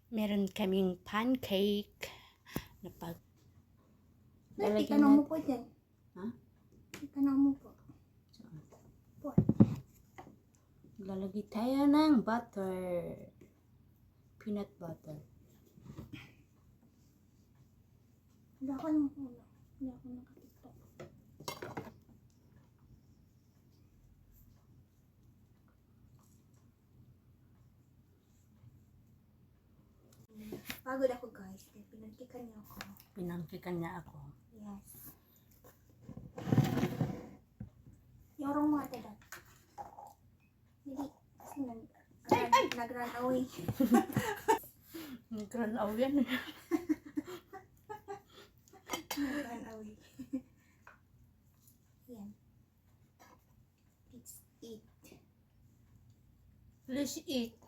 Meron kaming pancake na pag Lalagyan mo po dyan. Ha? Itanong mo po. Saan? Po. Lalagay tayo ng butter. Peanut butter. Wala ko nang ulo. Wala ko nakatiktok. Pagod ako guys. Kaya pinagkikan niyo ako. Pinangkikan niya ako. Yes. Yorong mga tadat. Hindi. Kasi nag-run away. Nag-run out yan. Nag-run away. Yan. Let's eat. Let's eat.